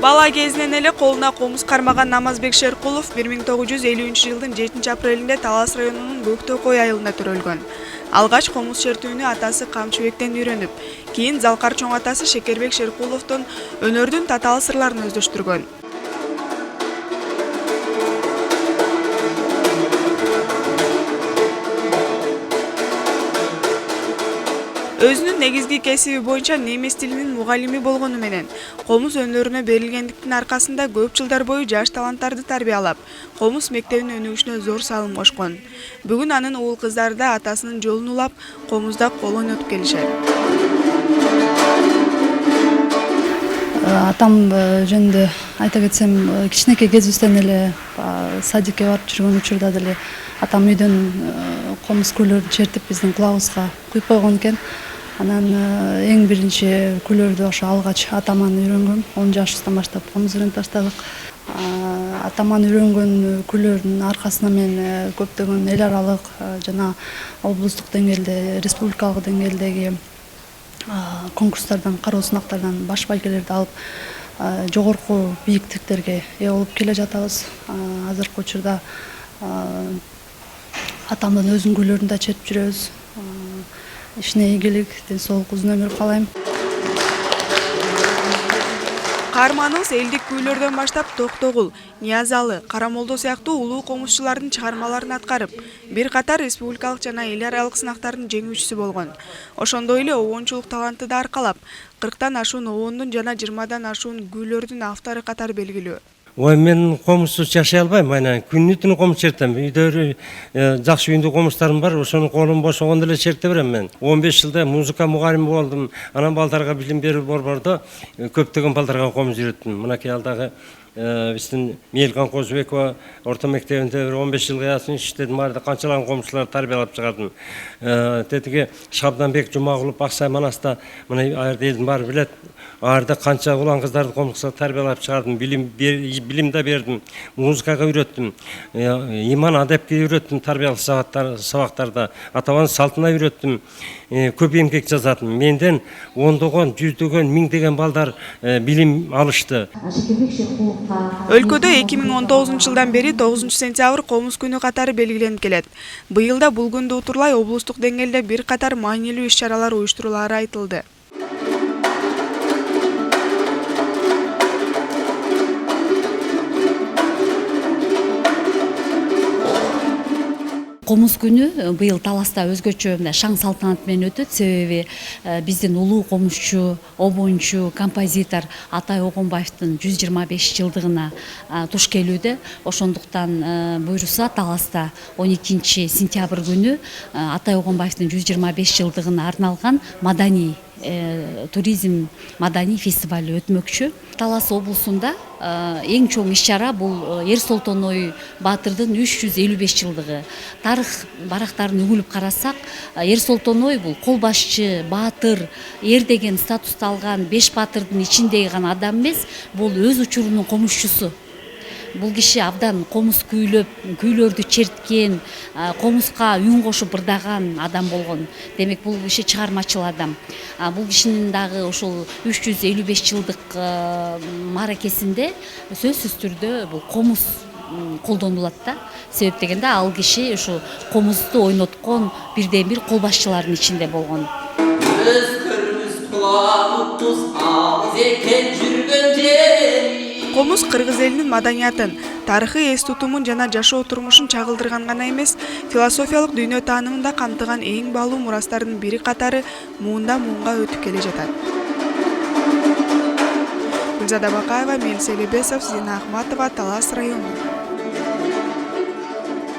Бала кезинен эле колуна комуз кармаган Намазбек Шеркулов 1953-жылдын 7-апрелинде Талас районунун Көктөкөй айылында төрөлгөн. Алгач комуз чертүүнү атасы Камчыбектен үйрөнүп, кийин Залкар чоң атасы Шекербек Шеркуловдон өнөрдүн татаал сырларын өздөштүргөн. Өзүнүн негизги кесиби боюнча немис тилинин мугалими болгону менен комуз өнөрүнө берилгендиктин аркасында көп жылдар бою жаш таланттарды тарбиялап, комуз мектебинин өнүгүшүнө зор салым кошкон. Бүгүн анын уул кыздары да атасынын жолун улап, комузда кол ойнотуп келишет. Атам жөнүндө айта кетсем, кичинекей кезибизден эле садикке барып жүргөн учурда деле атам үйдөн комуз күйлөрүн чертип биздин кулагыбызга куюп койгон экен. Анан эң биринчи күйлөрдү ошо алгач атаман үйрөнгөм. 10 жашыбыздан баштап комуз үйрөнүп баштадык. Атаман үйрөнгөн күйлөрдүн аркасында мен көптөгөн эл аралык жана облустук деңгээлде, республикалык деңгээлдеги конкурстардан, кароо сынактардан баш байгелерди алып, жогорку бийиктиктерге ээ болуп келе жатабыз. Азыркы учурда атамдын өзүнүн күйлөрүн да чертип жүрөбүз. Ишине ийгилик, ден соолук, узун өмүр каалайм. Каарманыбыз элдик күйлөрдөн баштап Токтогул, Ниязалы, Карамолдо сыяктуу улуу комузчулардын чыгармаларын аткарып, бир катар республикалык жана эл аралык сынактардын жеңүүчүсү болгон. Ошондой эле обончулук талантты да аркалап, 40тан ашуун обондун жана 20дан ашуун күйлөрдүн автору катары белгилүү. Ой, мен комузсуз жашай албайм. Айна күнү-түнү комуз чертем. Үйдө жакшы үйүндө комуздарым бар. Ошону колум бошогондо эле черте берем мен. 15 жылда музыка мугалими болдум. Анан балдарга билим берүү борбордо көптөгөн балдарга комуз үйрөттүм. Мынакей алдагы биздин Мелкан Козубекова орто мектебинде 15 жылга ясын иштедим. Арда канчалаган комузчуларды тарбиялап чыгардым. Тетиги Шабданбек Жумагулов Аксай Манаста, мына айрда элдин баары билет. Арда канча улан кыздарды комузга тарбиялап чыгардым. Билим да бердим. Музыкага үйрөттүм. Иман адепке үйрөттүм тарбиялык сабактарда. Атабанын салтына үйрөттүм. Көп эмгек жазатым. Менден ондогон, жүздөгөн, миңдеген балдар билим алышты. Өлкөдө 2019-жылдан бери 9-сентябрь комуз күнү катары белгиленип келет. Быйыл да бул күндү утурлай облустук деңгээлде бир катар маанилүү иш-чаралар уюштурулаары айтылды. Комуз күнү быйыл Таласта өзгөчө шаң салтанат менен өтөт. Себеби биздин улуу комузчу, обончу, композитор Атай Огонбаевдин 125 жылдыгына туш келүүдө. Ошондуктан буйруса Таласта 12 сентябрь күнү Атай Огонбаевдин 125 жылдыгына арналган маданий туризм маданий фестивали өтмөкчү. Талас облусунда эң чоң иш-чара бул Ер-Солтоной Баатырдын 355 жылдыгы. Тарых барактарын үгүлүп карасак, Ер-Солтоной бул кол башчы, баатыр, эр деген статусту алган 5 баатырдын ичиндеги гана адам эмес, бул өз учурунун комузчусу. Бул киши абдан комуз күйлөп, күйлөрдү черткен, комузга үн кошуп ырдаган адам болгон. Демек бул киши чыгармачыл адам. Бул кишинин дагы ошол 355 жылдык мааракесинде сөзсүз түрдө бул комуз колдонулат да. Себеп дегенде ал киши ушу комузду ойноткон бирден бир кол башчылардын ичинде болгон. Комуз кыргыз элинин маданиятын, тарыхый эс тутумун жана жашоо турмушун чагылдырган гана эмес, философиялык дүйнө таанымын да камтыган эң баалуу мурастардын бири катары муундан муунга өтүп келе жатат. Гүлзада Бакаева, Мелис Элебесов, Зина Ахматова, Талас району.